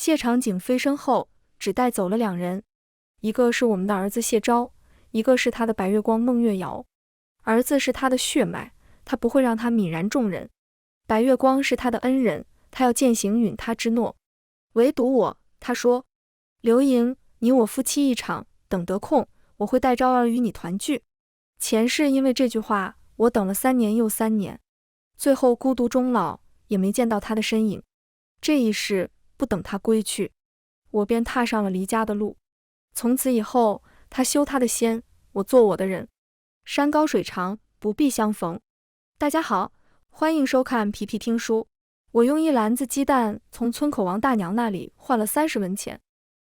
谢长景飞升后，只带走了2人，一个是我们的儿子谢昭，一个是他的白月光孟月瑶。儿子是他的血脉，他不会让他泯然众人；白月光是他的恩人，他要践行允他之诺。唯独我，他说，刘盈，你我夫妻一场，等得空，我会带昭儿与你团聚。前世因为这句话，我等了3年又3年，最后孤独终老，也没见到他的身影。这一世不等他归去，我便踏上了离家的路。从此以后，他修他的仙，我做我的人。山高水长，不必相逢。大家好，欢迎收看皮皮听书。我用1篮子鸡蛋从村口王大娘那里换了30文钱，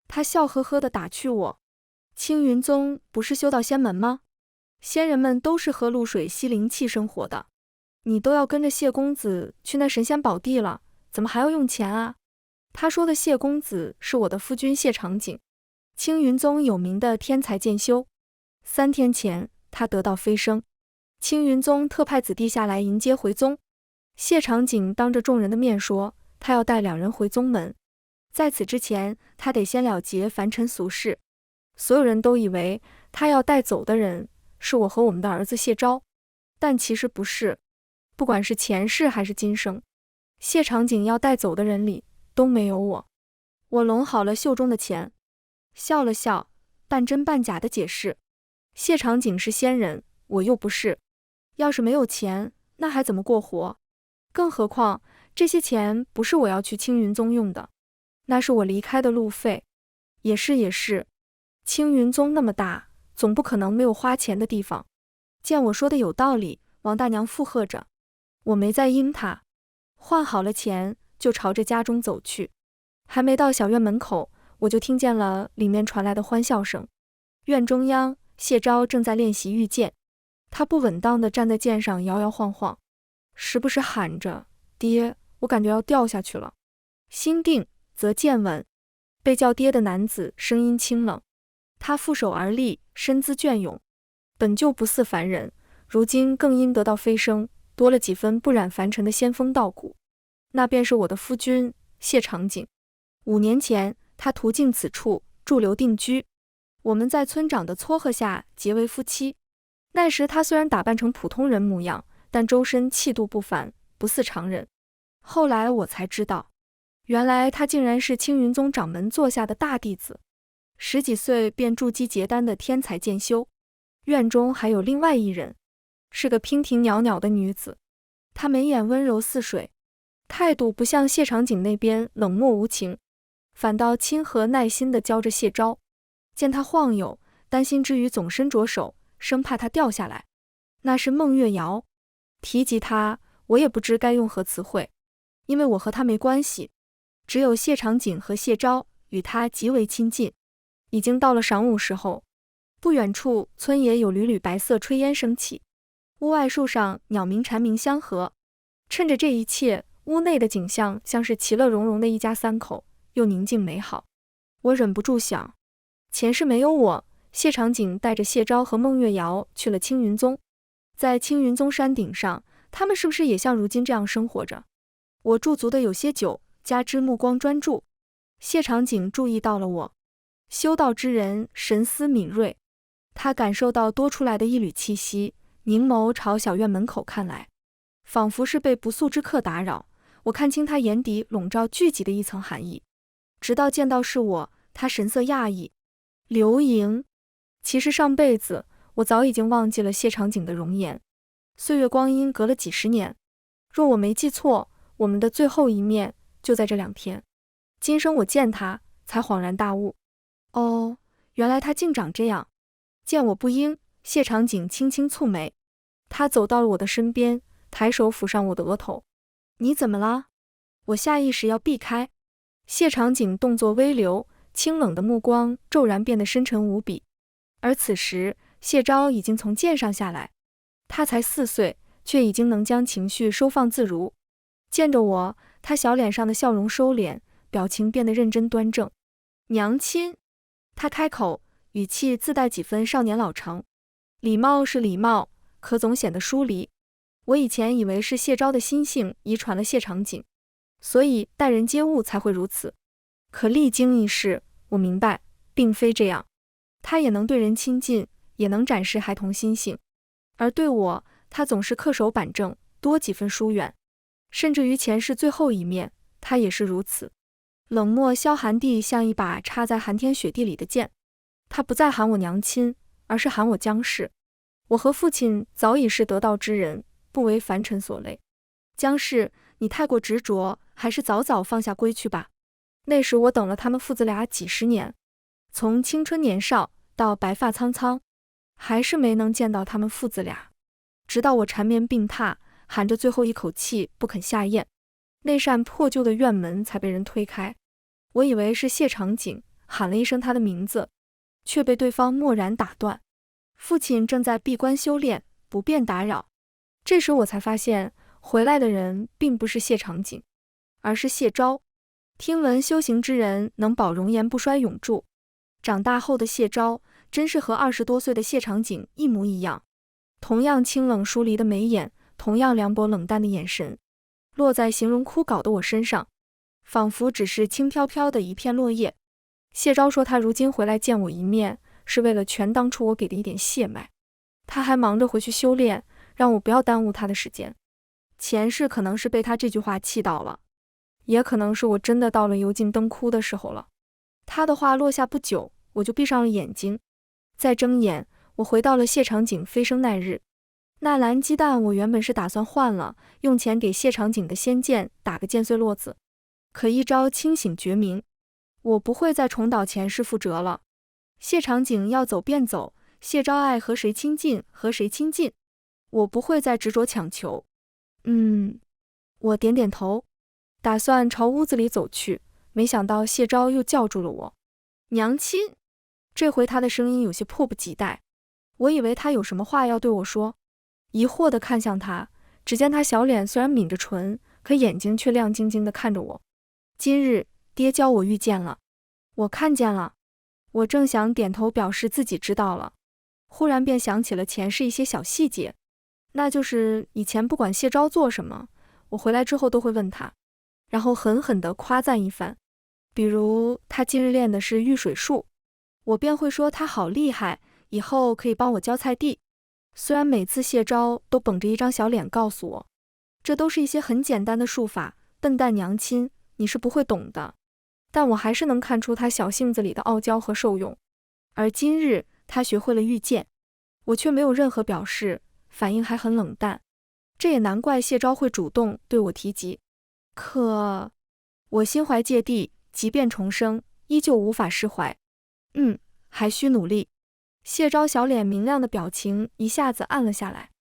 她笑呵呵地打趣我：青云宗不是修到仙门吗？仙人们都是喝露水吸灵气生活的，你都要跟着谢公子去那神仙宝地了，怎么还要用钱啊？他说的谢公子是我的夫君谢长景，青云宗有名的天才剑修。3天前他得到飞升，青云宗特派子弟下来迎接回宗。谢长景当着众人的面说，他要带2人回宗门，在此之前他得先了结凡尘俗事。所有人都以为他要带走的人是我和我们的儿子谢昭，但其实不是。不管是前世还是今生，谢长景要带走的人里都没有我。我拢好了袖中的钱，笑了笑，半真半假的解释，谢长景是仙人，我又不是，要是没有钱，那还怎么过活？更何况这些钱不是我要去青云宗用的，那是我离开的路费。也是，青云宗那么大，总不可能没有花钱的地方。见我说的有道理，王大娘附和着，我没再应她，换好了钱就朝着家中走去。还没到小院门口，我就听见了里面传来的欢笑声。院中央，谢昭正在练习御剑，他不稳当地站在剑上摇摇晃晃，时不时喊着爹，我感觉要掉下去了。心定则剑稳，被叫爹的男子声音清冷，他负手而立，身姿隽永，本就不似凡人，如今更因得到飞升，多了几分不染凡尘的仙风道骨。那便是我的夫君谢长景。5年前他途径此处，驻留定居，我们在村长的撮合下结为夫妻。那时他虽然打扮成普通人模样，但周身气度不凡，不似常人。后来我才知道，原来他竟然是青云宗掌门座下的大弟子，10几岁便筑基结丹的天才剑修。院中还有另外1人，是个娉婷袅袅的女子，她眉眼温柔似水，态度不像谢长景那边冷漠无情，反倒亲和耐心地教着谢昭。见他晃悠，担心之余总伸着手，生怕他掉下来。那是孟月瑶。提及他，我也不知该用何词汇，因为我和他没关系，只有谢长景和谢昭与他极为亲近。已经到了晌午时候，不远处村野有缕缕白色炊烟升起，屋外树上鸟鸣蝉鸣相和。趁着这一切，屋内的景象像是其乐融融的一家3口，又宁静美好。我忍不住想，前世没有我，谢长景带着谢昭和孟月瑶去了青云宗，在青云宗山顶上，他们是不是也像如今这样生活着？我驻足的有些久，加之目光专注，谢长景注意到了我。修道之人神思敏锐，他感受到多出来的一缕气息，凝眸朝小院门口看来，仿佛是被不速之客打扰。我看清他眼底笼罩聚集的一层寒意，直到见到是我，他神色讶异。刘盈。其实上辈子我早已经忘记了谢长景的容颜，岁月光阴隔了几10年，若我没记错，我们的最后一面就在这2天。今生我见他，才恍然大悟，哦，原来他竟长这样。见我不应，谢长景轻轻蹙眉，他走到了我的身边，抬手抚上我的额头。你怎么了？我下意识要避开，谢长景动作微流，清冷的目光骤然变得深沉无比。而此时谢昭已经从剑上下来，他才4岁，却已经能将情绪收放自如。见着我，他小脸上的笑容收敛，表情变得认真端正。娘亲，他开口，语气自带几分少年老成。礼貌是礼貌，可总显得疏离。我以前以为是谢昭的心性遗传了谢长景，所以待人接物才会如此。可历经一事，我明白，并非这样。他也能对人亲近，也能展示孩童心性，而对我，他总是恪守板正，多几分疏远。甚至于前世最后一面，他也是如此。冷漠萧寒地像一把插在寒天雪地里的剑，他不再喊我娘亲，而是喊我姜氏。我和父亲早已是得道之人，不为凡尘所累。姜氏，你太过执着，还是早早放下归去吧。那时我等了他们父子俩几十年，从青春年少到白发苍苍，还是没能见到他们父子俩。直到我缠绵病榻，喊着最后一口气不肯下咽，那扇破旧的院门才被人推开。我以为是谢长景，喊了一声他的名字，却被对方漠然打断。父亲正在闭关修炼，不便打扰。这时我才发现，回来的人并不是谢长景，而是谢昭。听闻修行之人能保容颜不衰永驻，长大后的谢昭真是和20多岁的谢长景一模一样，同样清冷疏离的眉眼，同样凉薄冷淡的眼神，落在形容枯槁的我身上，仿佛只是轻飘飘的一片落叶。谢昭说他如今回来见我一面，是为了全当初我给的一点血脉。他还忙着回去修炼，让我不要耽误他的时间。前世可能是被他这句话气到了，也可能是我真的到了油尽灯枯的时候了。他的话落下不久，我就闭上了眼睛。再睁眼，我回到了谢长景飞升那日。那蓝鸡蛋我原本是打算换了，用钱给谢长景的仙剑打个剑碎落子。可一朝清醒觉明，我不会再重蹈前世覆辙了。谢长景要走便走，谢昭爱和谁亲近和谁亲近，我不会再执着强求。我点点头，打算朝屋子里走去，没想到谢昭又叫住了我。娘亲，这回他的声音有些迫不及待，我以为他有什么话要对我说，疑惑地看向他，只见他小脸虽然抿着唇，可眼睛却亮晶晶地看着我。今日爹教我遇见了。我看见了。我正想点头表示自己知道了，忽然便想起了前世一些小细节，那就是以前不管谢昭做什么，我回来之后都会问他，然后狠狠地夸赞一番。比如他今日练的是御水术，我便会说他好厉害，以后可以帮我浇菜地。虽然每次谢昭都绷着一张小脸告诉我，这都是一些很简单的术法，笨蛋娘亲，你是不会懂的，但我还是能看出他小性子里的傲娇和受用。而今日他学会了御剑，我却没有任何表示，反应还很冷淡。这也难怪谢昭会主动对我提及。可我心怀芥蒂，即便重生，依旧无法释怀。还需努力。谢昭小脸明亮的表情一下子暗了下来，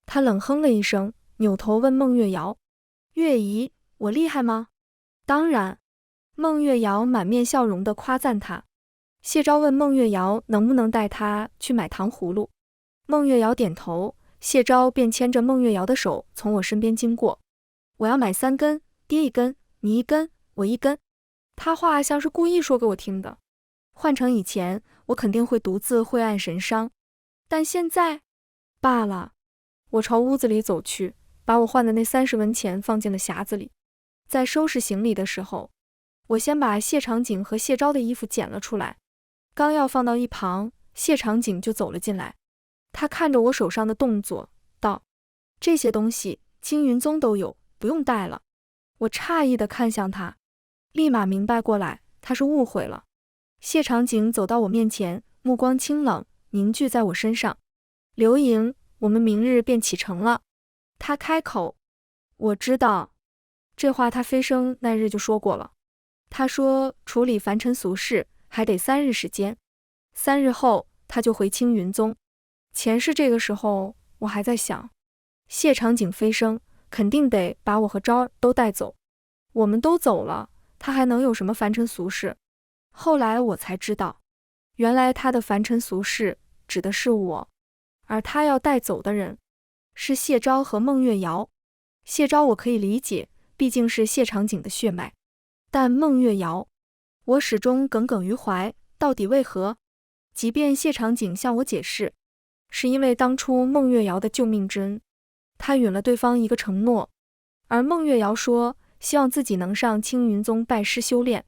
他冷哼了一声，扭头问孟月瑶：月姨，我厉害吗？当然。孟月瑶满面笑容地夸赞他。谢昭问孟月瑶能不能带他去买糖葫芦。孟月瑶点头，谢昭便牵着孟月瑶的手从我身边经过。我要买3根，爹1根，你1根，我1根。他话像是故意说给我听的。换成以前，我肯定会独自晦暗神伤，但现在罢了。我朝屋子里走去，把我换的那30文钱放进了匣子里。在收拾行李的时候，我先把谢长景和谢昭的衣服捡了出来，刚要放到一旁，谢长景就走了进来。他看着我手上的动作，道：这些东西青云宗都有，不用带了。我诧异地看向他，立马明白过来，他是误会了。谢长景走到我面前，目光清冷，凝聚在我身上。刘莹，我们明日便启程了。他开口。我知道。这话他飞升那日就说过了。他说处理凡尘俗事还得3日时间，3日后他就回青云宗。前世这个时候我还在想，谢长景飞升肯定得把我和昭儿都带走，我们都走了，他还能有什么凡尘俗事？后来我才知道，原来他的凡尘俗事指的是我，而他要带走的人是谢昭和孟月瑶。谢昭我可以理解，毕竟是谢长景的血脉，但孟月瑶，我始终耿耿于怀，到底为何？即便谢长景向我解释，是因为当初孟月瑶的救命之恩，他允了对方一个承诺，而孟月瑶说希望自己能上青云宗拜师修炼，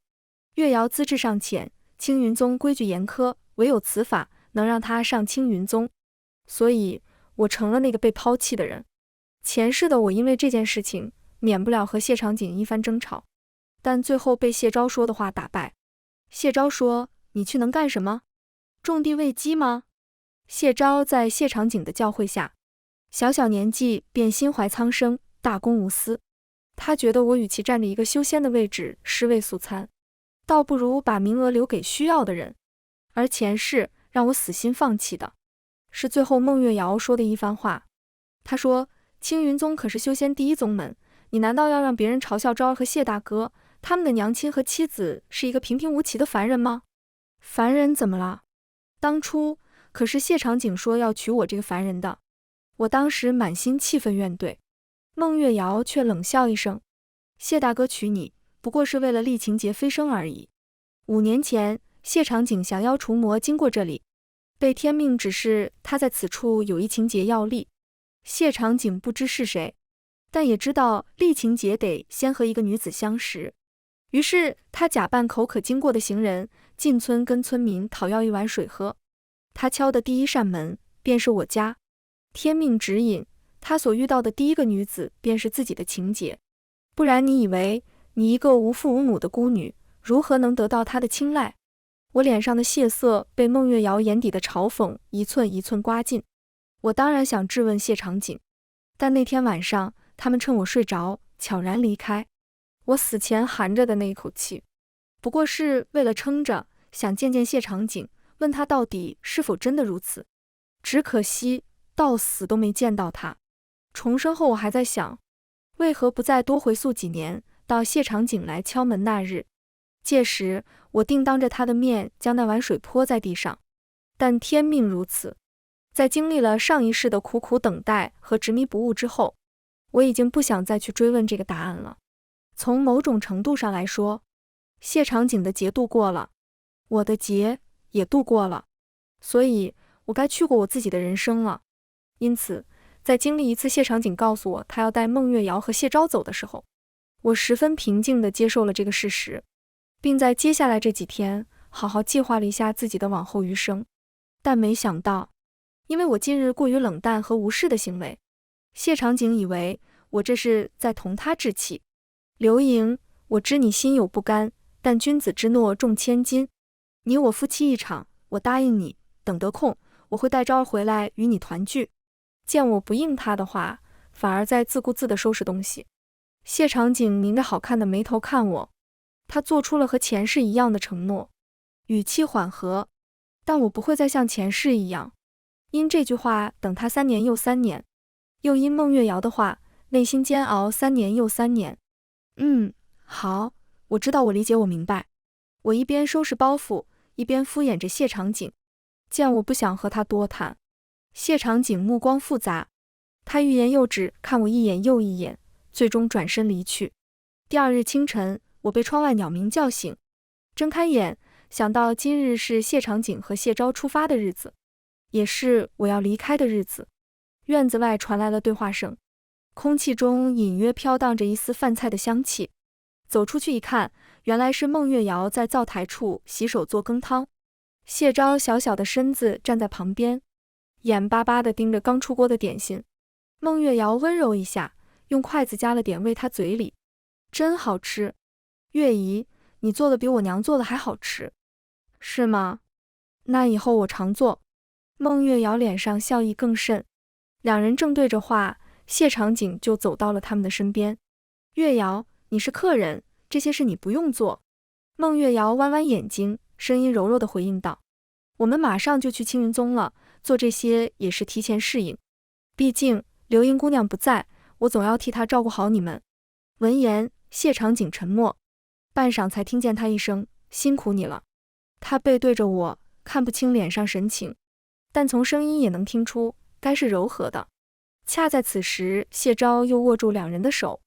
岳瑶资质尚浅，青云宗规矩严苛，唯有此法能让他上青云宗，所以我成了那个被抛弃的人。前世的我因为这件事情免不了和谢长景一番争吵，但最后被谢昭说的话打败。谢昭说：“你去能干什么？种地喂鸡吗？”谢昭在谢长景的教诲下，小小年纪便心怀苍生，大公无私。他觉得我与其占着一个修仙的位置尸位素餐，倒不如把名额留给需要的人。而前世让我死心放弃的，是最后孟月瑶说的一番话。他说：“青云宗可是修仙第一宗门，你难道要让别人嘲笑昭儿和谢大哥，他们的娘亲和妻子是一个平平无奇的凡人吗？凡人怎么了？当初可是谢长景说要娶我这个凡人的。”我当时满心气愤怨怼，孟月瑶却冷笑一声：“谢大哥娶你，不过是为了厉情节飞升而已。5年前，谢长景降妖除魔经过这里，被天命指示他在此处有一情节要立。谢长景不知是谁，但也知道厉情节得先和一个女子相识，于是他假扮口渴经过的行人，进村跟村民讨要一碗水喝。他敲的第一扇门便是我家，天命指引，他所遇到的第一个女子便是自己的情节，不然你以为你一个无父无母的孤女，如何能得到他的青睐？”我脸上的血色被孟月瑶眼底的嘲讽一寸一寸刮尽。我当然想质问谢长景，但那天晚上他们趁我睡着悄然离开。我死前含着的那一口气，不过是为了撑着想见见谢长景，问他到底是否真的如此。只可惜到死都没见到他。重生后我还在想，为何不再多回溯几年，到谢长景来敲门那日。届时我定当着他的面将那碗水泼在地上，但天命如此。在经历了上一世的苦苦等待和执迷不悟之后，我已经不想再去追问这个答案了。从某种程度上来说，谢长景的劫度过了，我的劫也度过了，所以我该去过我自己的人生了。因此在经历一次谢长景告诉我他要带孟月瑶和谢昭走的时候，我十分平静地接受了这个事实，并在接下来这几天好好计划了一下自己的往后余生。但没想到，因为我近日过于冷淡和无视的行为，谢长景以为我这是在同他置气。刘盈，我知你心有不甘，但君子之诺重千金，你我夫妻一场，我答应你，等得空我会带昭儿回来与你团聚。见我不应他的话，反而在自顾自地收拾东西。谢长景抿着好看的眉头看我，他做出了和前世一样的承诺，语气缓和，但我不会再像前世一样，因这句话等他3年又3年，又因孟月瑶的话内心煎熬3年又3年。好，我知道，我理解，我明白。我一边收拾包袱，一边敷衍着谢长景。见我不想和他多谈，谢长景目光复杂，他欲言又止，看我一眼又一眼，最终转身离去。第2日清晨，我被窗外鸟鸣叫醒，睁开眼，想到今日是谢长景和谢昭出发的日子，也是我要离开的日子。院子外传来了对话声，空气中隐约飘荡着一丝饭菜的香气。走出去一看，原来是孟月瑶在灶台处洗手做羹汤。谢昭小小的身子站在旁边，眼巴巴地盯着刚出锅的点心。孟月瑶温柔一下，用筷子夹了点喂他嘴里。真好吃，月姨，你做的比我娘做的还好吃。是吗？那以后我常做。孟月瑶脸上笑意更甚。两人正对着话，谢长景就走到了他们的身边。月瑶，你是客人，这些事你不用做。孟月瑶弯弯眼睛，声音柔弱地回应道：我们马上就去青云宗了，做这些也是提前适应，毕竟刘英姑娘不在，我总要替她照顾好你们。闻言，谢长景沉默，半晌才听见他一声：辛苦你了。他背对着我，看不清脸上神情，但从声音也能听出该是柔和的。恰在此时，谢昭又握住两人的手。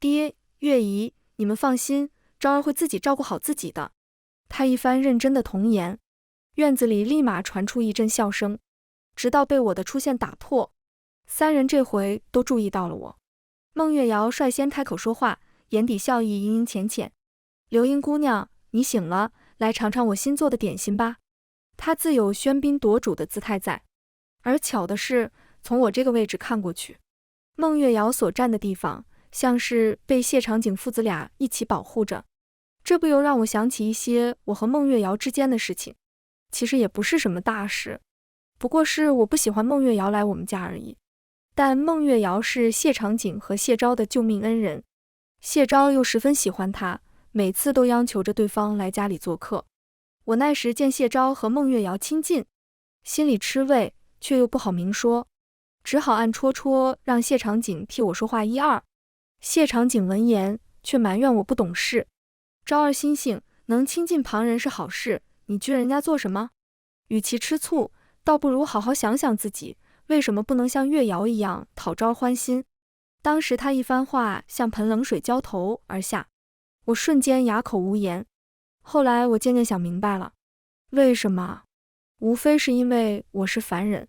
爹，月姨，你们放心，昭儿会自己照顾好自己的。他一番认真的童言，院子里立马传出一阵笑声，直到被我的出现打破。3人这回都注意到了我。孟月瑶率先开口说话，眼底笑意盈盈浅浅。刘英姑娘，你醒了，来尝尝我新做的点心吧。他自有喧宾夺主的姿态在。而巧的是，从我这个位置看过去，孟月瑶所站的地方，像是被谢长景父子俩一起保护着。这不由让我想起一些我和孟月瑶之间的事情，其实也不是什么大事，不过是我不喜欢孟月瑶来我们家而已。但孟月瑶是谢长景和谢昭的救命恩人，谢昭又十分喜欢她，每次都央求着对方来家里做客。我那时见谢昭和孟月瑶亲近，心里吃味，却又不好明说，只好暗戳戳让谢长景替我说话一二。谢长景闻言，却埋怨我不懂事。昭儿心性，能亲近旁人是好事，你拘人家做什么？与其吃醋，倒不如好好想想自己，为什么不能像月瑶一样讨昭儿欢心？当时他一番话像盆冷水浇头而下，我瞬间哑口无言。后来我渐渐想明白了，为什么？无非是因为我是凡人，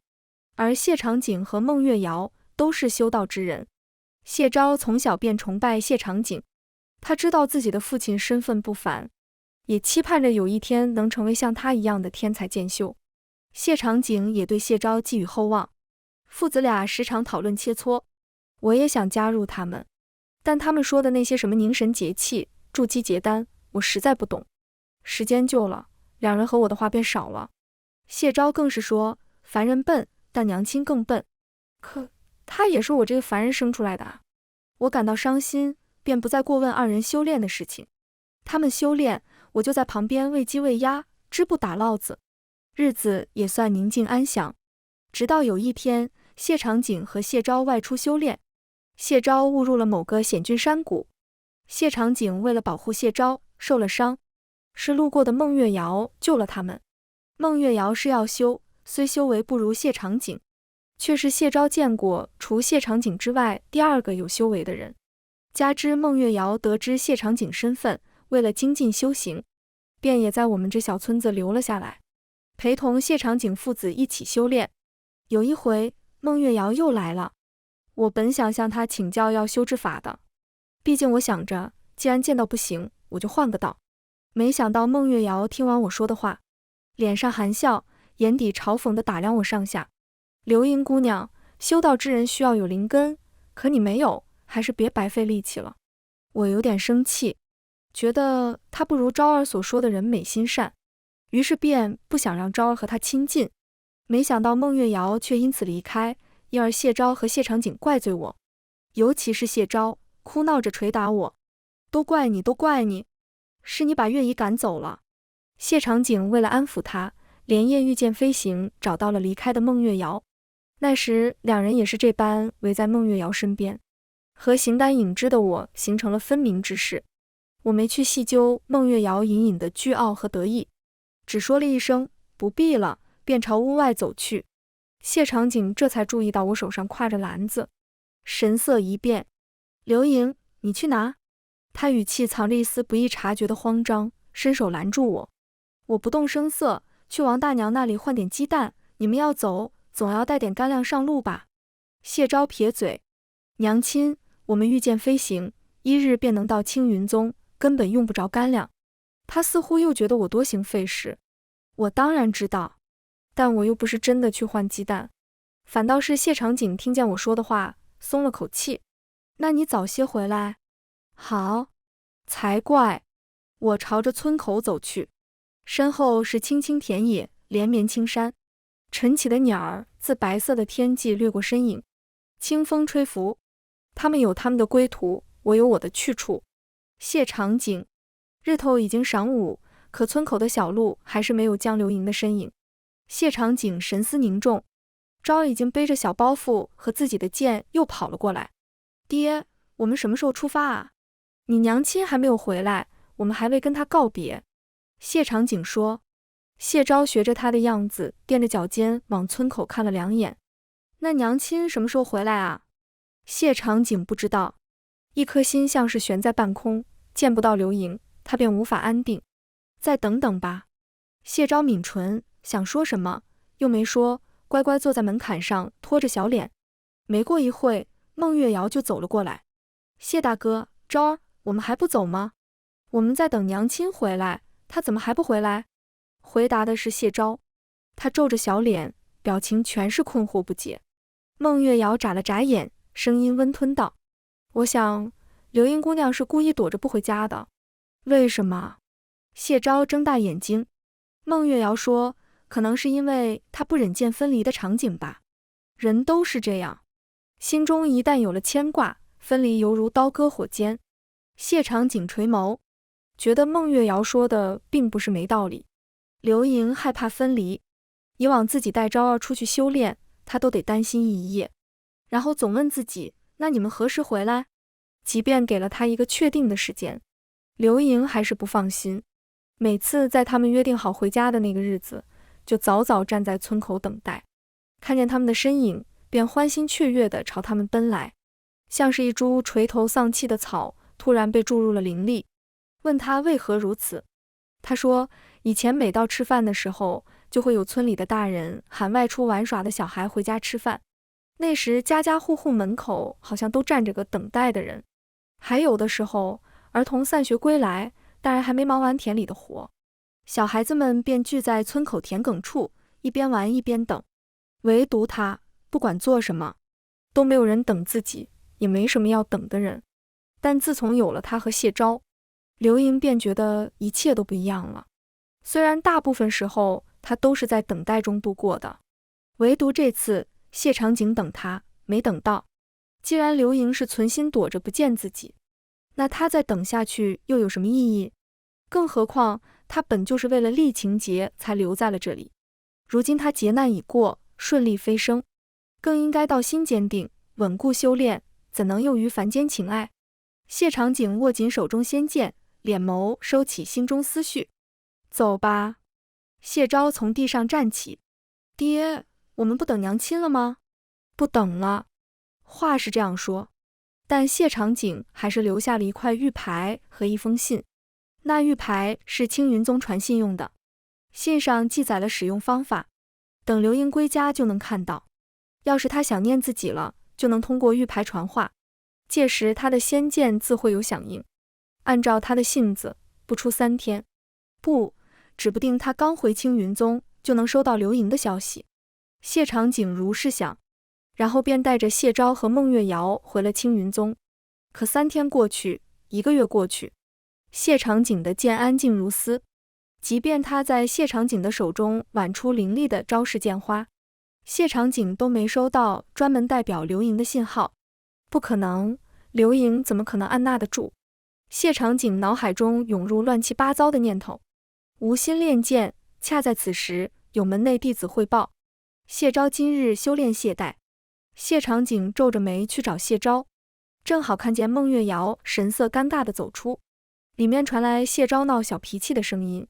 而谢长景和孟月瑶都是修道之人。谢昭从小便崇拜谢长景，他知道自己的父亲身份不凡，也期盼着有一天能成为像他一样的天才剑修。谢长景也对谢昭寄予厚望，父子俩时常讨论切磋。我也想加入他们，但他们说的那些什么凝神节气、筑基结丹，我实在不懂。时间久了，两人和我的话变少了。谢昭更是说，凡人笨，但娘亲更笨。可他也是我这个凡人生出来的啊！我感到伤心，便不再过问二人修炼的事情。他们修炼，我就在旁边喂鸡喂鸭，织布打烙子，日子也算宁静安详。直到有一天，谢长景和谢昭外出修炼，谢昭误入了某个险峻山谷，谢长景为了保护谢昭，受了伤，是路过的孟月瑶救了他们。孟月瑶是要修，虽修为不如谢长景，却是谢昭见过除谢长景之外第二个有修为的人。加之孟月瑶得知谢长景身份，为了精进修行，便也在我们这小村子留了下来，陪同谢长景父子一起修炼。有一回，孟月瑶又来了，我本想向她请教要修之法的，毕竟我想着，既然剑道不行，我就换个道。没想到孟月瑶听完我说的话，脸上含笑，眼底嘲讽地打量我上下。刘英姑娘，修道之人需要有灵根，可你没有，还是别白费力气了。我有点生气，觉得她不如昭儿所说的人美心善，于是便不想让昭儿和她亲近。没想到孟月瑶却因此离开，因而谢昭和谢长景怪罪我，尤其是谢昭，哭闹着捶打我，都怪你，都怪你，是你把月姨赶走了。谢长景为了安抚她，连夜御剑飞行，找到了离开的孟月瑶。那时两人也是这般围在孟月瑶身边，和形单影只的我形成了分明之势。我没去细究孟月瑶隐隐的倨傲和得意，只说了一声不必了，便朝屋外走去。谢长景这才注意到我手上挎着篮子，神色一变，刘莹，你去拿。他语气藏着一丝不易察觉的慌张，伸手拦住我。我不动声色，去王大娘那里换点鸡蛋，你们要走，总要带点干粮上路吧。谢昭撇嘴，娘亲，我们御剑飞行，1日便能到青云宗，根本用不着干粮。他似乎又觉得我多行费事。我当然知道，但我又不是真的去换鸡蛋。反倒是谢长景听见我说的话，松了口气。那你早些回来。好，才怪。我朝着村口走去，身后是青青田野，连绵青山，晨起的鸟儿自白色的天际掠过身影，清风吹拂。他们有他们的归途，我有我的去处。谢长景，日头已经晌午，可村口的小路还是没有江流莹的身影。谢长景神思凝重，昭儿已经背着小包袱和自己的剑又跑了过来。爹，我们什么时候出发啊？你娘亲还没有回来，我们还未跟她告别。谢长景说。谢昭学着他的样子，踮着脚尖往村口看了2眼。那娘亲什么时候回来啊？谢长景不知道，一颗心像是悬在半空，见不到刘莹，他便无法安定。再等等吧。谢昭抿唇，想说什么，又没说，乖乖坐在门槛上，拖着小脸。没过一会，孟月瑶就走了过来。谢大哥，昭儿，我们还不走吗？我们在等娘亲回来，他怎么还不回来？回答的是谢昭，他皱着小脸，表情全是困惑不解。孟月瑶眨了眨眼，声音温吞道：我想刘英姑娘是故意躲着不回家的。为什么？谢昭睁大眼睛。孟月瑶说，可能是因为她不忍见分离的场景吧。人都是这样，心中一旦有了牵挂，分离犹如刀割火尖。谢长景垂眸，觉得孟月瑶说的并不是没道理。刘盈害怕分离，以往自己带昭儿出去修炼，他都得担心一夜，然后总问自己，那你们何时回来？即便给了他一个确定的时间，刘盈还是不放心。每次在他们约定好回家的那个日子，就早早站在村口等待，看见他们的身影，便欢欣雀跃地朝他们奔来，像是一株垂头丧气的草，突然被注入了灵力。问他为何如此，他说，以前每到吃饭的时候，就会有村里的大人喊外出玩耍的小孩回家吃饭，那时家家户户门口好像都站着个等待的人，还有的时候儿童散学归来，大人还没忙完田里的活，小孩子们便聚在村口田埂处，一边玩一边等。唯独他不管做什么都没有人等自己，也没什么要等的人。但自从有了他和谢昭，刘盈便觉得一切都不一样了。虽然大部分时候他都是在等待中度过的，唯独这次谢长景等他没等到。既然刘盈是存心躲着不见自己，那他再等下去又有什么意义？更何况他本就是为了厉情节才留在了这里，如今他劫难已过，顺利飞升，更应该道心坚定，稳固修炼，怎能又于凡间情爱？谢长景握紧手中仙剑，脸眸收起心中思绪。走吧。谢昭从地上站起。爹，我们不等娘亲了吗？不等了。话是这样说，但谢长景还是留下了一块玉牌和一封信。那玉牌是青云宗传信用的，信上记载了使用方法，等刘盈归家就能看到。要是他想念自己了，就能通过玉牌传话，届时他的仙剑自会有响应。按照他的性子，不出3天，指不定他刚回青云宗就能收到刘盈的消息。谢长景如是想，然后便带着谢昭和孟月瑶回了青云宗。可3天过去，1个月过去，谢长景的剑安静如斯，即便他在谢长景的手中挽出凌厉的招式剑花，谢长景都没收到专门代表刘盈的信号。不可能，刘盈怎么可能按捺得住？谢长景脑海中涌入乱七八糟的念头。无心练剑，恰在此时，有门内弟子汇报，谢昭今日修炼懈怠。谢长景皱着眉去找谢昭，正好看见孟月瑶神色尴尬地走出，里面传来谢昭闹小脾气的声音。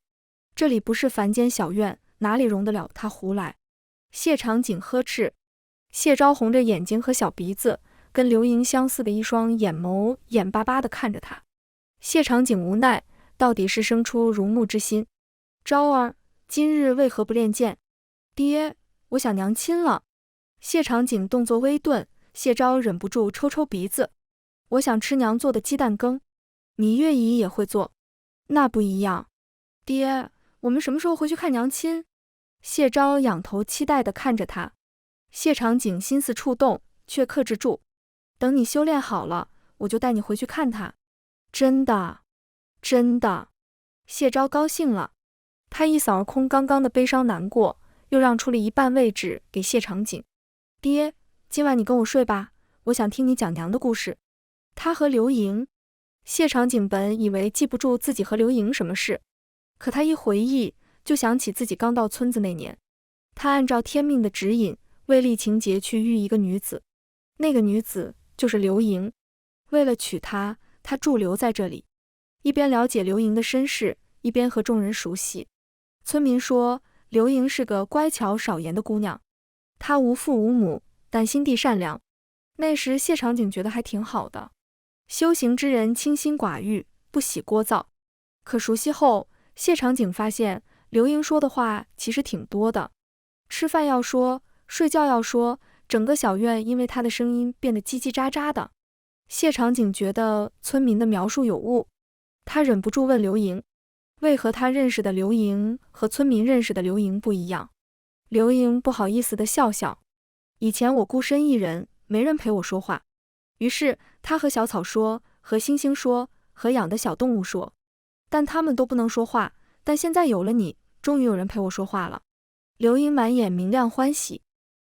这里不是凡间小院，哪里容得了他胡来？谢长景呵斥。谢昭红着眼睛和小鼻子，跟刘盈相似的一双眼眸眼巴巴地看着他。谢长景无奈，到底是生出如沐之心。昭儿，今日为何不练剑？爹，我想娘亲了。谢长景动作微顿，谢昭忍不住抽抽鼻子。我想吃娘做的鸡蛋羹。芈月姨也会做。那不一样。爹，我们什么时候回去看娘亲？谢昭仰头期待地看着他。谢长景心思触动，却克制住。等你修炼好了，我就带你回去看她。真的，真的。谢昭高兴了，他一扫而空刚刚的悲伤难过，又让出了一半位置给谢长景。爹，今晚你跟我睡吧，我想听你讲娘的故事。他和刘盈。谢长景本以为记不住自己和刘盈什么事，可他一回忆，就想起自己刚到村子那年，他按照天命的指引，为厉情节去遇一个女子，那个女子就是刘盈。为了娶她，他驻留在这里，一边了解刘盈的身世，一边和众人熟悉。村民说，刘盈是个乖巧少言的姑娘，她无父无母，但心地善良。那时谢长景觉得还挺好的。修行之人清心寡欲，不喜聒噪。可熟悉后，谢长景发现刘盈说的话其实挺多的。吃饭要说，睡觉要说，整个小院因为他的声音变得叽叽喳喳的。谢长景觉得村民的描述有误，他忍不住问刘盈：为何他认识的刘莹和村民认识的刘莹不一样？刘莹不好意思地笑笑，以前我孤身一人，没人陪我说话。于是他和小草说，和星星说，和养的小动物说，但他们都不能说话。但现在有了你，终于有人陪我说话了。刘莹满眼明亮欢喜，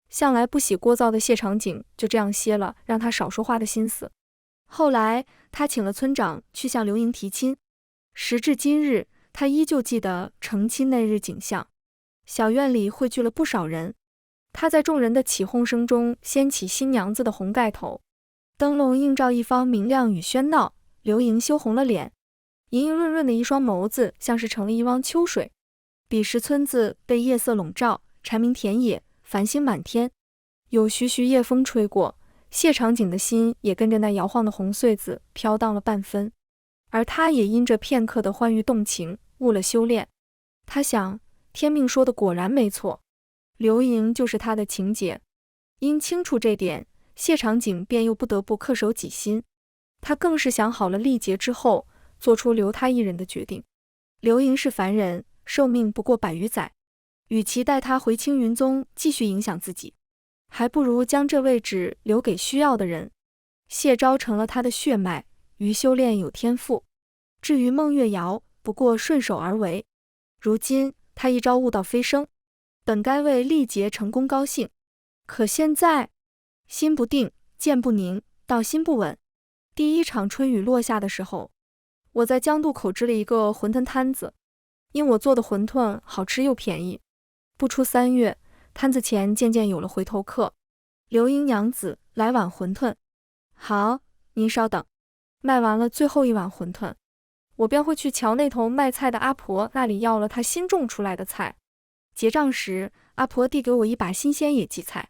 向来不喜聒噪的谢长景就这样歇了让他少说话的心思。后来他请了村长去向刘莹提亲，时至今日，他依旧记得成亲那日景象。小院里汇聚了不少人，他在众人的起哄声中掀起新娘子的红盖头，灯笼映照一方明亮与喧闹。刘莹羞红了脸，莹莹润润的一双眸子像是成了一汪秋水。彼时村子被夜色笼罩，蝉鸣田野，繁星满天，有徐徐夜风吹过，谢长景的心也跟着那摇晃的红穗子飘荡了半分，而他也因这片刻的欢愉动情误了修炼。他想，天命说的果然没错，刘莹就是他的情姐。因清楚这点，谢长景便又不得不恪守己心。他更是想好了历劫之后，做出留他一人的决定。刘莹是凡人，寿命不过100余载，与其带他回青云宗继续影响自己，还不如将这位置留给需要的人。谢昭成了他的血脉，于修炼有天赋。至于孟月瑶，不过顺手而为。如今他一朝悟道飞升，本该为历劫成功高兴，可现在心不定，剑不宁，道心不稳。第一场春雨落下的时候，我在江渡口支了一个馄饨摊子，因我做的馄饨好吃又便宜。不出3月，摊子前渐渐有了回头客。刘英娘子，来碗馄饨。好，您稍等。卖完了最后一碗馄饨，我便会去桥那头卖菜的阿婆那里要了她新种出来的菜。结账时，阿婆递给我一把新鲜野荠菜。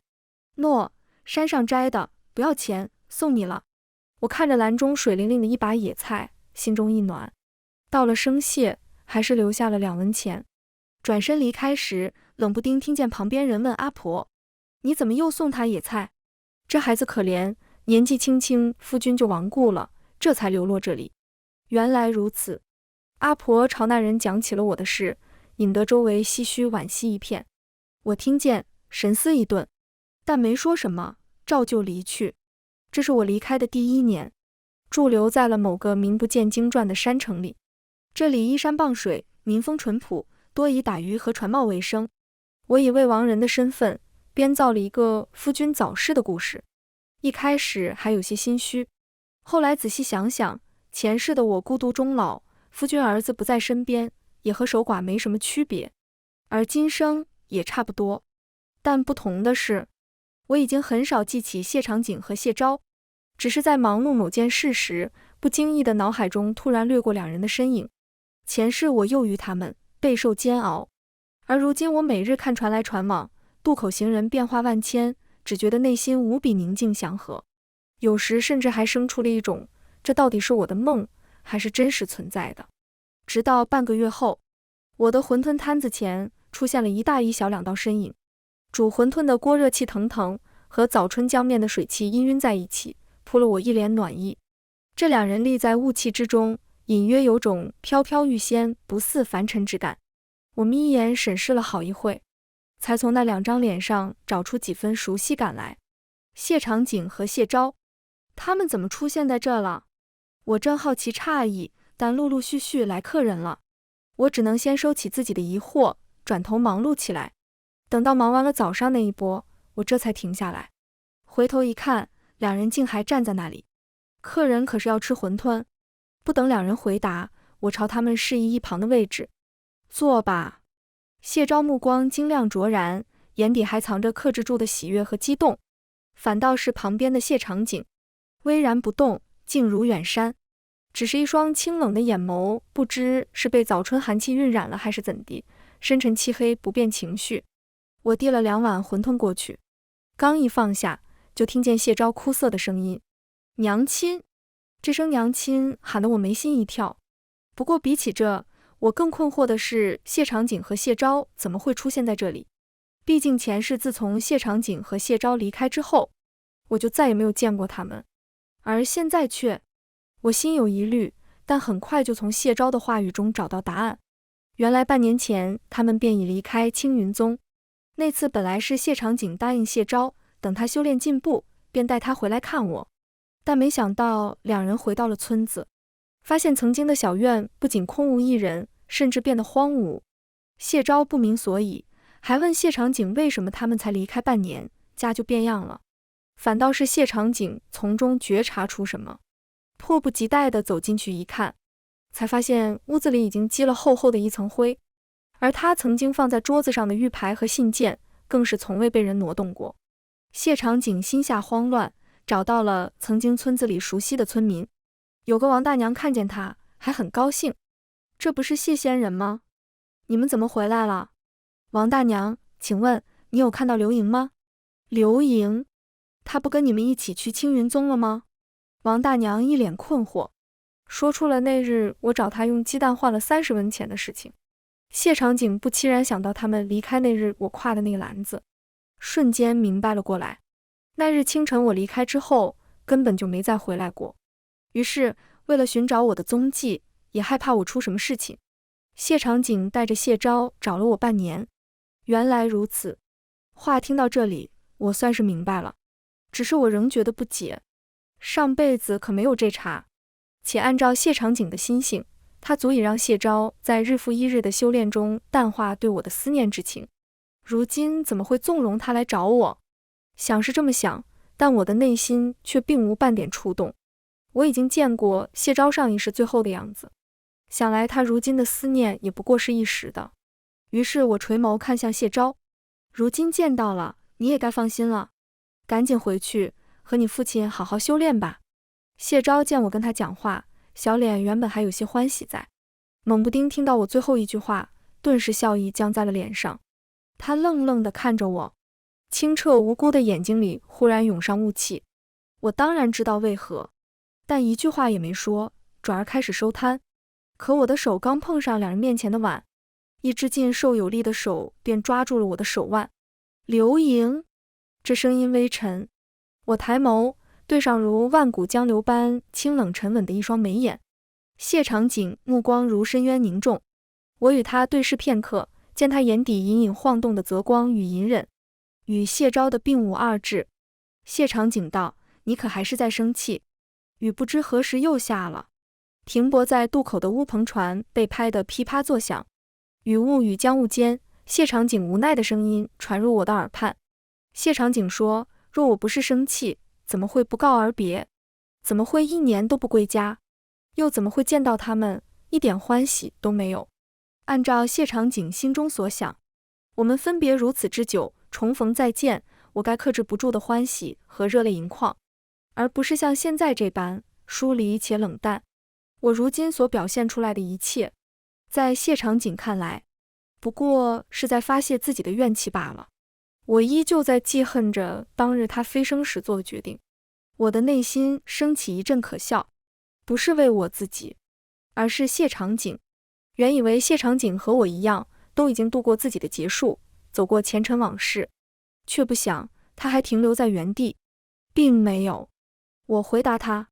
喏，山上摘的，不要钱，送你了。我看着篮中水灵灵的一把野菜，心中一暖。到了生谢，还是留下了2文钱。转身离开时，冷不丁听见旁边人问阿婆：“你怎么又送他野菜？”这孩子可怜，年纪轻轻，夫君就亡故了，这才流落这里。原来如此。阿婆朝那人讲起了我的事，引得周围唏嘘惋惜一片。我听见，神思一顿，但没说什么，照旧离去。这是我离开的第1年，驻留在了某个名不见经传的山城里。这里依山傍水，民风淳朴，多以打鱼和船贸为生。我以未亡人的身份，编造了一个夫君早逝的故事。一开始还有些心虚，后来仔细想想，前世的我孤独终老，夫君儿子不在身边，也和守寡没什么区别，而今生也差不多。但不同的是，我已经很少记起谢长景和谢昭，只是在忙碌某件事时，不经意的脑海中突然掠过2人的身影。前世我囿于他们，备受煎熬，而如今我每日看船来船往，渡口行人变化万千，只觉得内心无比宁静祥和。有时甚至还生出了一种，这到底是我的梦，还是真实存在的。直到半个月后，我的馄饨摊子前出现了一大一小2道身影。煮馄饨的锅热气腾腾，和早春江面的水汽氤氲在一起，扑了我一脸暖意。这2人立在雾气之中，隐约有种飘飘欲仙，不似凡尘之感。我眯眼审视了好一会，才从那2张脸上找出几分熟悉感来。谢长景和谢昭，他们怎么出现在这了？我正好奇诧异，但陆陆续续来客人了，我只能先收起自己的疑惑，转头忙碌起来。等到忙完了早上那一波，我这才停下来，回头一看，2人竟还站在那里。客人可是要吃馄饨？不等2人回答，我朝他们示意一旁的位置。坐吧。谢昭目光晶亮灼然，眼底还藏着克制住的喜悦和激动。反倒是旁边的谢长景，巍然不动，静如远山，只是一双清冷的眼眸，不知是被早春寒气晕染了还是怎地，深沉漆黑，不变情绪。我递了2碗馄饨过去，刚一放下，就听见谢昭哭涩的声音：“娘亲！”这声娘亲喊得我眉心一跳。不过比起这，我更困惑的是谢长景和谢昭怎么会出现在这里。毕竟前世自从谢长景和谢昭离开之后，我就再也没有见过他们，而现在却……我心有疑虑，但很快就从谢昭的话语中找到答案。原来半年前他们便已离开青云宗。那次本来是谢长景答应谢昭，等他修炼进步，便带他回来看我。但没想到两人回到了村子，发现曾经的小院不仅空无一人，甚至变得荒芜。谢昭不明所以，还问谢长景为什么他们才离开半年，家就变样了。反倒是谢长景从中觉察出什么，迫不及待地走进去一看，才发现屋子里已经积了厚厚的一层灰，而他曾经放在桌子上的玉牌和信件更是从未被人挪动过。谢长景心下慌乱，找到了曾经村子里熟悉的村民，有个王大娘看见他还很高兴，这不是谢仙人吗？你们怎么回来了？王大娘，请问你有看到刘莹吗？刘莹，她不跟你们一起去青云宗了吗？王大娘一脸困惑，说出了那日我找她用鸡蛋换了30文钱的事情。谢长景不期然想到他们离开那日我挎的那个篮子，瞬间明白了过来。那日清晨我离开之后，根本就没再回来过。于是为了寻找我的踪迹，也害怕我出什么事情，谢长景带着谢昭找了我半年。原来如此，话听到这里，我算是明白了，只是我仍觉得不解，上辈子可没有这茬。且按照谢长景的心性，他足以让谢昭在日复一日的修炼中淡化对我的思念之情，如今怎么会纵容他来找我？想是这么想，但我的内心却并无半点触动。我已经见过谢昭上一世最后的样子，想来他如今的思念也不过是一时的。于是我垂眸看向谢昭，如今见到了，你也该放心了，赶紧回去和你父亲好好修炼吧。谢昭见我跟他讲话，小脸原本还有些欢喜在，猛不丁听到我最后一句话，顿时笑意僵在了脸上。他愣愣地看着我，清澈无辜的眼睛里忽然涌上雾气。我当然知道为何，但一句话也没说，转而开始收摊。可我的手刚碰上两人面前的碗，一只劲瘦有力的手便抓住了我的手腕。刘莹，这声音微沉。我抬眸，对上如万古江流般清冷沉稳的一双眉眼。谢长景目光如深渊凝重，我与他对视片刻，见他眼底隐隐晃动的泽光与隐忍，与谢昭的并无二致。谢长景道：你可还是在生气？雨不知何时又下了。停泊在渡口的乌篷船被拍得噼啪作响，雨雾与江雾间，谢长景无奈的声音传入我的耳畔。谢长景说：若我不是生气，怎么会不告而别？怎么会1年都不归家？又怎么会见到他们一点欢喜都没有？按照谢长景心中所想，我们分别如此之久，重逢再见，我该克制不住的欢喜和热泪盈眶，而不是像现在这般疏离且冷淡。我如今所表现出来的一切，在谢长景看来，不过是在发泄自己的怨气罢了。我依旧在记恨着当日他飞升时做的决定，我的内心升起一阵可笑，不是为我自己，而是谢长景。原以为谢长景和我一样，都已经度过自己的结束，走过前尘往事，却不想他还停留在原地，并没有。我回答他，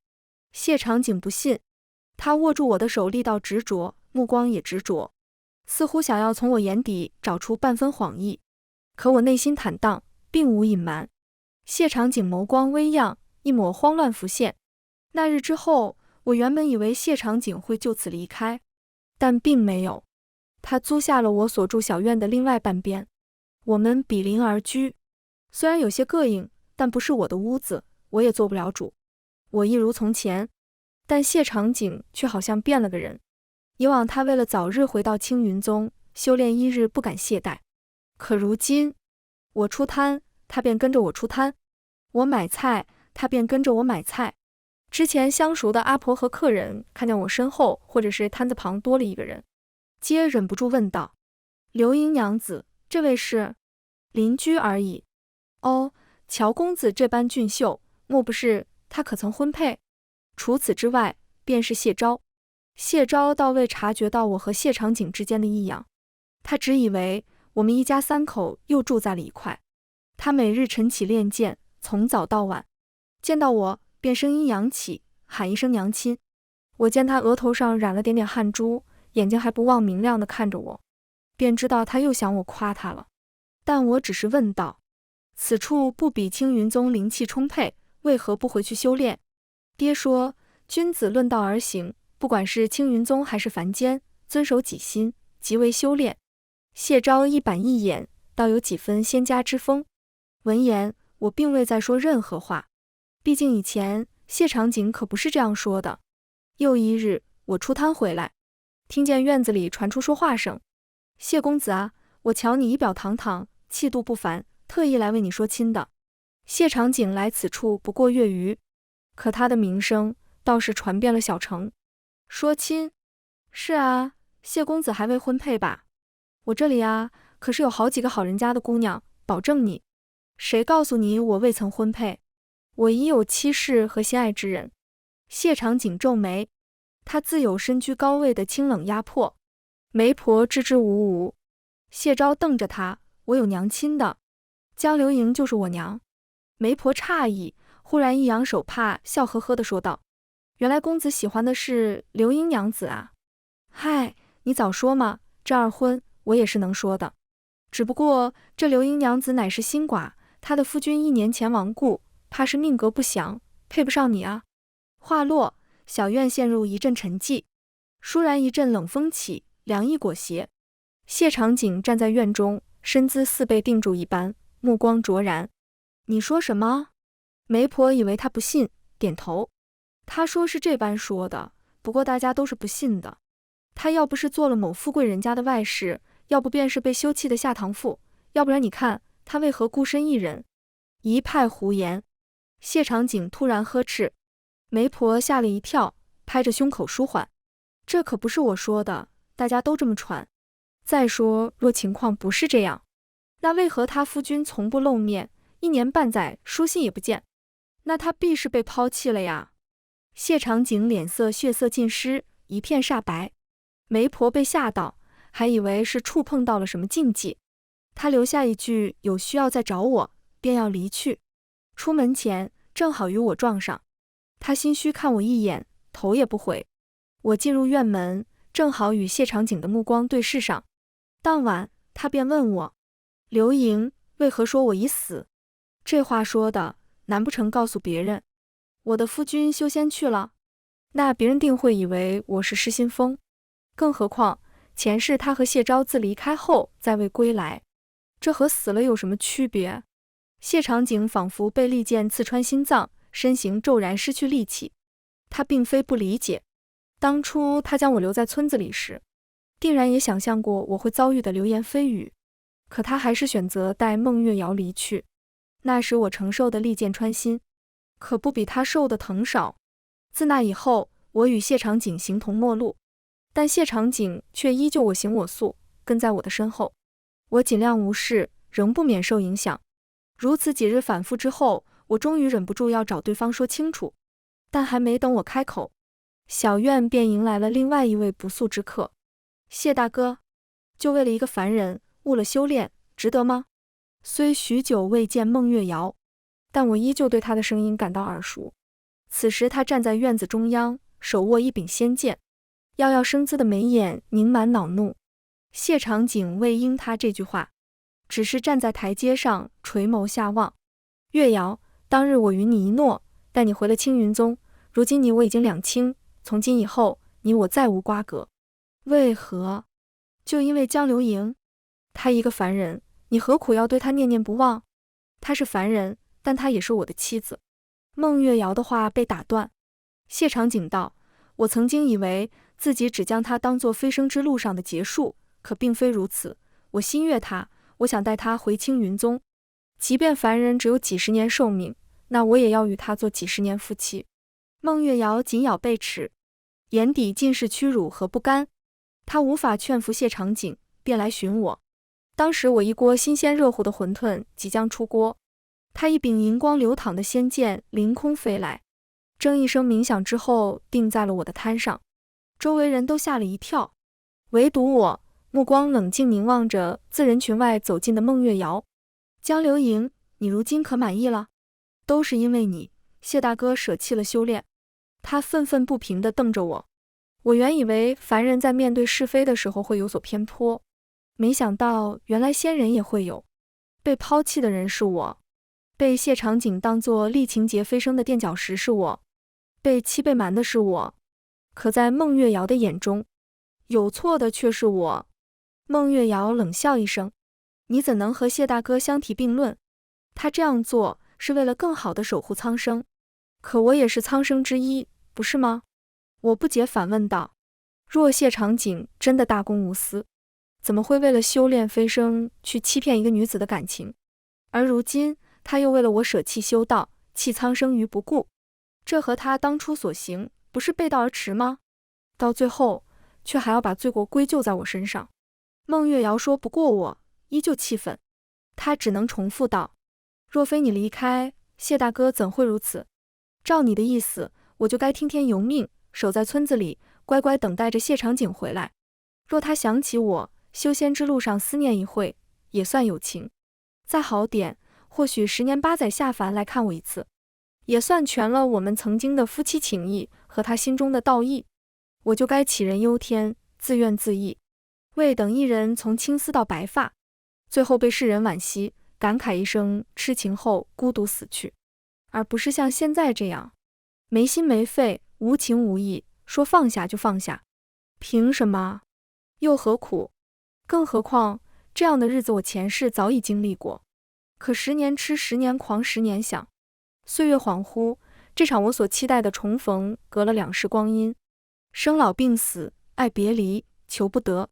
谢长景不信。他握住我的手，力道执着，目光也执着，似乎想要从我眼底找出半分谎意。可我内心坦荡，并无隐瞒。谢长景眸光微漾，一抹慌乱浮现。那日之后，我原本以为谢长景会就此离开，但并没有。他租下了我所住小院的另外半边，我们比邻而居。虽然有些膈应，但不是我的屋子，我也做不了主。我一如从前，但谢长景却好像变了个人。以往他为了早日回到青云宗修炼1日不敢懈怠，可如今我出摊，他便跟着我出摊；我买菜，他便跟着我买菜。之前相熟的阿婆和客人看见我身后或者是摊子旁多了一个人，皆忍不住问道：刘英娘子，这位是？邻居而已。哦，乔公子这般俊秀，莫不是他可曾婚配？除此之外，便是谢昭。谢昭倒未察觉到我和谢长景之间的异样，他只以为我们一家3口又住在了一块。他每日晨起练剑，从早到晚，见到我便声音扬起，喊一声娘亲。我见他额头上染了点点汗珠，眼睛还不忘明亮地看着我，便知道他又想我夸他了。但我只是问道：此处不比青云宗灵气充沛，为何不回去修炼？爹说，君子论道而行，不管是青云宗还是凡间，遵守己心，即为修炼。谢昭一板一眼，倒有几分仙家之风。闻言，我并未再说任何话，毕竟以前谢长景可不是这样说的。又一日，我出摊回来，听见院子里传出说话声：谢公子啊，我瞧你仪表堂堂，气度不凡，特意来为你说亲的。谢长景来此处不过月余，可他的名声倒是传遍了小城。说亲？是啊，谢公子还未婚配吧？我这里啊，可是有好几个好人家的姑娘，保证你。谁告诉你我未曾婚配？我已有妻室和心爱之人。谢长景皱眉，他自有身居高位的清冷压迫，媒婆支支吾吾。谢昭瞪着他，我有娘亲的，江流莹就是我娘。媒婆诧异，忽然一扬手帕，笑呵呵地说道：原来公子喜欢的是流莹娘子啊。嗨，你早说嘛，这二婚我也是能说的。只不过这流莹娘子乃是新寡，她的夫君1年前亡故，怕是命格不详，配不上你啊。话落，小院陷入一阵沉寂，倏然一阵冷风起，凉意裹挟。谢长景站在院中，身姿似被定住一般，目光灼然。你说什么？媒婆以为他不信，点头。他说是这般说的，不过大家都是不信的。他要不是做了某富贵人家的外室，要不便是被休弃的下堂妇，要不然你看他为何孤身一人？一派胡言。谢长景突然呵斥，媒婆吓了一跳，拍着胸口舒缓。这可不是我说的，大家都这么传。再说，若情况不是这样，那为何他夫君从不露面，1年半载书信也不见？那他必是被抛弃了呀。谢长景脸色血色尽失，一片煞白。媒婆被吓到，还以为是触碰到了什么禁忌。他留下一句有需要再找我，便要离去。出门前正好与我撞上，他心虚看我一眼，头也不回。我进入院门，正好与谢长景的目光对视上。当晚他便问我：流莹为何说我已死？这话说的，难不成告诉别人我的夫君修仙去了？那别人定会以为我是失心疯。更何况前世他和谢昭自离开后再未归来，这和死了有什么区别？谢长景仿佛被利剑刺穿心脏，身形骤然失去力气。他并非不理解，当初他将我留在村子里时，定然也想象过我会遭遇的流言蜚语，可他还是选择带孟月瑶离去。那时我承受的利剑穿心，可不比他受的疼少。自那以后，我与谢长景形同陌路，但谢长景却依旧我行我素，跟在我的身后。我尽量无视，仍不免受影响。如此几日反复之后，我终于忍不住要找对方说清楚，但还没等我开口，小院便迎来了另外一位不速之客。谢大哥，就为了一个凡人误了修炼，值得吗？虽许久未见孟月瑶，但我依旧对她的声音感到耳熟。此时她站在院子中央，手握一柄仙剑，摇摇生姿的眉眼凝满恼怒。谢长景未应他这句话，只是站在台阶上垂眸下望。月瑶，当日我与你一诺，带你回了青云宗，如今你我已经两清，从今以后你我再无瓜葛。为何？就因为江流莹，她一个凡人，你何苦要对她念念不忘？她是凡人，但她也是我的妻子。孟月瑶的话被打断。谢长景道：我曾经以为自己只将她当作飞升之路上的结束，可并非如此。我心悦她，我想带她回青云宗。即便凡人只有几十年寿命，那我也要与她做几十年夫妻。孟月瑶紧咬贝齿，眼底尽是屈辱和不甘。她无法劝服谢长景，便来寻我。当时我一锅新鲜热乎的馄饨即将出锅，他一柄银光流淌的仙剑凌空飞来，铮一声鸣响之后定在了我的摊上。周围人都吓了一跳，唯独我目光冷静凝望着自人群外走近的孟月瑶。江流莹，你如今可满意了？都是因为你，谢大哥舍弃了修炼。他愤愤不平地瞪着我。我原以为凡人在面对是非的时候会有所偏颇，没想到原来仙人也会有。被抛弃的人是我，被谢长景当作厉情节飞升的垫脚石是我，被欺被瞒的是我。可在孟月瑶的眼中，有错的却是我。孟月瑶冷笑一声，你怎能和谢大哥相提并论？他这样做是为了更好地守护苍生，可我也是苍生之一，不是吗？我不解反问道。若谢长景真的大公无私，怎么会为了修炼飞升去欺骗一个女子的感情？而如今他又为了我舍弃修道，弃苍生于不顾，这和他当初所行不是背道而驰吗？到最后却还要把罪过归咎在我身上。孟月瑶说不过我，依旧气愤。他只能重复道，若非你离开，谢大哥怎会如此？照你的意思，我就该听天由命，守在村子里，乖乖等待着谢长景回来。若他想起我，修仙之路上思念一会，也算有情。再好点，或许10年8载下凡来看我一次，也算全了我们曾经的夫妻情谊和他心中的道义。我就该杞人忧天，自怨自艾，未等一人从青丝到白发，最后被世人惋惜，感慨一声痴情后孤独死去，而不是像现在这样没心没肺，无情无义，说放下就放下。凭什么？又何苦？更何况这样的日子我前世早已经历过。可10年痴10年狂10年想，岁月恍惚，这场我所期待的重逢隔了2世光阴，生老病死，爱别离，求不得，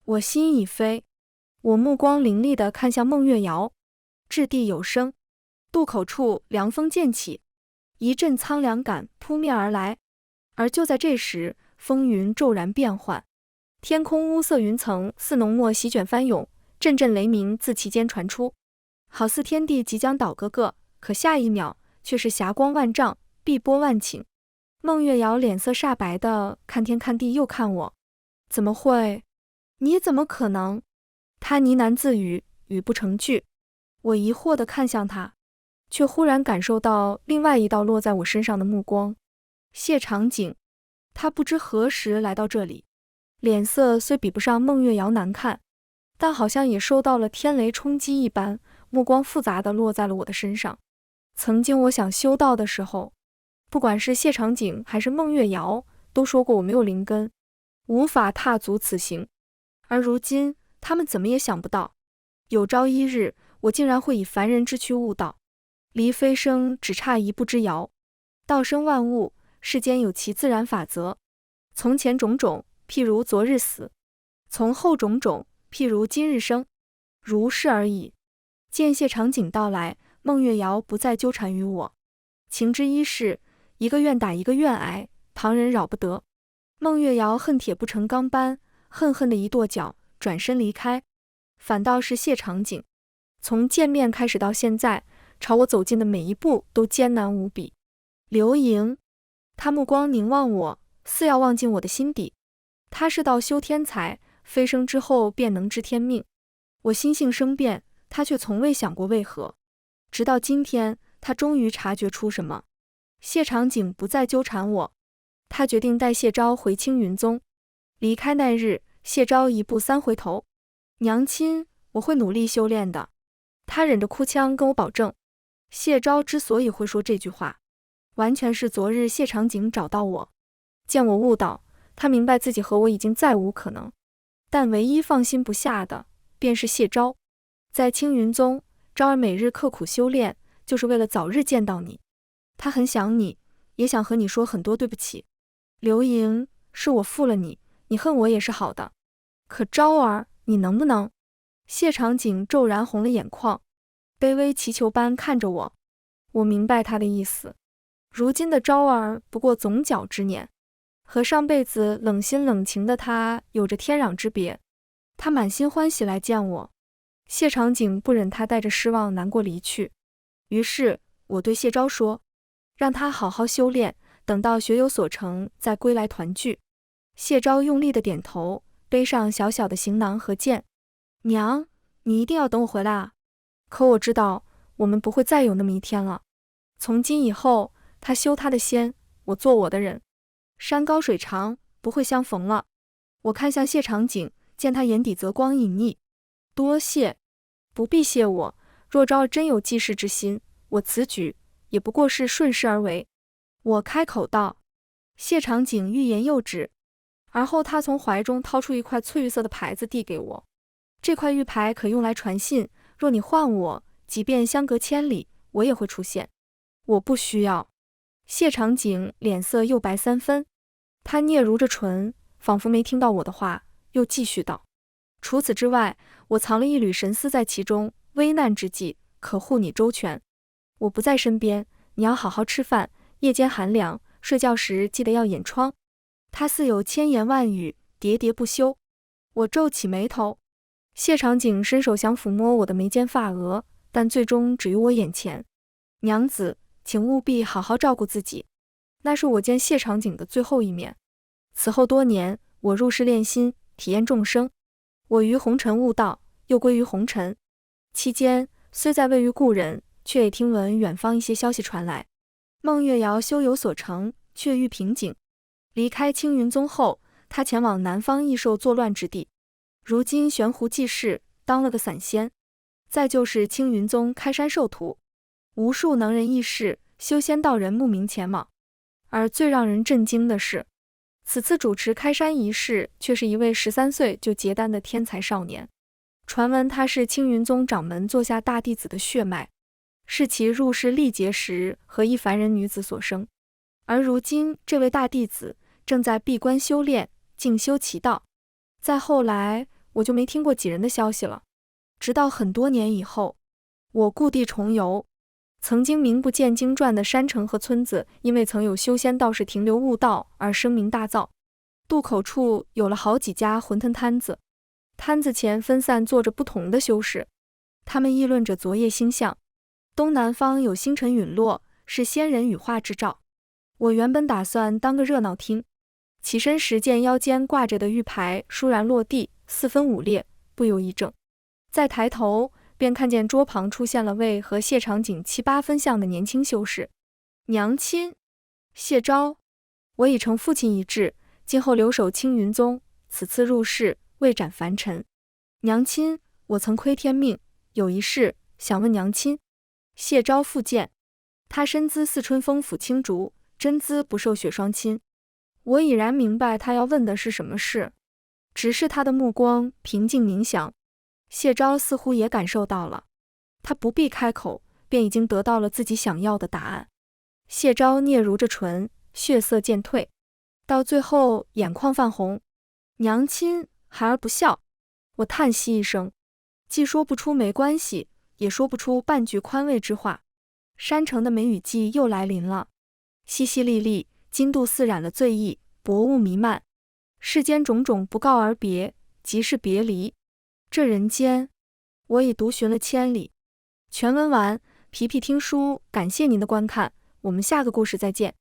我心已飞。我目光凌厉地看向孟月瑶，掷地有声，渡口处凉风渐起，一阵苍凉感扑面而来。而就在这时，风云骤然变幻，天空乌色云层似浓墨席卷翻涌，阵阵雷鸣自其间传出，好似天地即将倒个，可下一秒却是霞光万丈，碧波万顷。孟月瑶脸色煞白的看天看地又看我，怎么会？你怎么可能？他呢喃自语，语不成句。我疑惑地看向他，却忽然感受到另外一道落在我身上的目光。谢长景，他不知何时来到这里，脸色虽比不上孟月瑶难看，但好像也受到了天雷冲击一般，目光复杂地落在了我的身上。曾经我想修道的时候，不管是谢长景还是孟月瑶，都说过我没有灵根，无法踏足此行。而如今他们怎么也想不到，有朝一日我竟然会以凡人之躯悟道，离飞升只差一步之遥。道生万物，世间有其自然法则，从前种种，譬如昨日死；从后种种，譬如今日生，如是而已。见谢长景到来，孟月瑶不再纠缠于我，情之一事，一个愿打一个愿挨，旁人扰不得。孟月瑶恨铁不成钢般，恨恨的一跺脚，转身离开。反倒是谢长景，从见面开始到现在，朝我走近的每一步都艰难无比。刘盈，他目光凝望我，似要望进我的心底。他是道修天才，飞升之后便能知天命。我心性生变，他却从未想过为何。直到今天，他终于察觉出什么。谢长景不再纠缠我，他决定带谢昭回青云宗。离开那日，谢昭1步3回头，娘亲，我会努力修炼的。他忍着哭腔跟我保证。谢昭之所以会说这句话，完全是昨日谢长景找到我，见我悟道，他明白自己和我已经再无可能，但唯一放心不下的便是谢昭。在青云宗，昭儿每日刻苦修炼，就是为了早日见到你。他很想你，也想和你说很多对不起。刘盈，是我负了你，你恨我也是好的。可昭儿，你能不能？谢长景骤然红了眼眶，卑微祈求般看着我。我明白他的意思，如今的昭儿不过总角之年，和上辈子冷心冷情的他有着天壤之别。他满心欢喜来见我，谢长景不忍他带着失望难过离去，于是我对谢昭说，让他好好修炼，等到学有所成再归来团聚。谢昭用力的点头，背上小小的行囊和剑。娘，你一定要等我回来啊！可我知道我们不会再有那么一天了。从今以后，他修他的仙，我做我的人。山高水长，不会相逢了。我看向谢长景，见他眼底泽光隐匿。多谢。不必谢我，若昭儿真有济世之心，我此举也不过是顺势而为。我开口道。谢长景欲言又止，而后他从怀中掏出一块翠玉色的牌子递给我。这块玉牌可用来传信，若你唤我，即便相隔千里，我也会出现。我不需要。谢长景脸色又白3分，他嗫嚅着唇，仿佛没听到我的话，又继续道：除此之外，我藏了一缕神丝在其中，危难之际，可护你周全。我不在身边，你要好好吃饭，夜间寒凉，睡觉时记得要掩窗。他似有千言万语，喋喋不休。我皱起眉头。谢长景伸手想抚摸我的眉间发额，但最终止于我眼前。娘子，请务必好好照顾自己。那是我见谢长景的最后一面。此后多年，我入世炼心，体验众生。我于红尘悟道，又归于红尘。期间虽在位于故人，却也听闻远方一些消息传来。孟月瑶修有所成，却遇瓶颈。离开青云宗后，他前往南方异兽作乱之地，如今悬壶济世，当了个散仙。再就是青云宗开山授徒，无数能人异士、修仙道人慕名前往。而最让人震惊的是，此次主持开山仪式却是一位13岁就结丹的天才少年。传闻他是青云宗掌门座下大弟子的血脉，是其入世历劫时和一凡人女子所生。而如今这位大弟子正在闭关修炼，静修其道。再后来我就没听过几人的消息了。直到很多年以后，我故地重游，曾经名不见经传的山城和村子，因为曾有修仙道士停留悟道而声名大噪。渡口处有了好几家混沌摊子，摊子前分散坐着不同的修士，他们议论着昨夜星象。东南方有星辰陨落，是仙人羽化之兆。我原本打算当个热闹听，起身时见腰间挂着的玉牌倏然落地，4分5裂，不由一怔。再抬头，便看见桌旁出现了位和谢长景7、8分像的年轻修士。娘亲，谢昭，我已承父亲遗志，今后留守青云宗，此次入世，未斩凡尘。娘亲，我曾亏天命，有一事想问娘亲。谢昭复见，他身姿似春风抚青竹，真姿不受雪霜侵。我已然明白他要问的是什么事，只是他的目光平静冥想。谢昭似乎也感受到了，他不必开口，便已经得到了自己想要的答案。谢昭嗫嚅着唇，血色渐退，到最后眼眶泛红。娘亲，孩儿不孝。我叹息一声，既说不出没关系，也说不出半句宽慰之话。山城的梅雨季又来临了，淅淅沥沥，金度似染了醉意，薄雾弥漫。世间种种不告而别，即是别离。这人间，我已独寻了千里。全文完，皮皮听书，感谢您的观看，我们下个故事再见。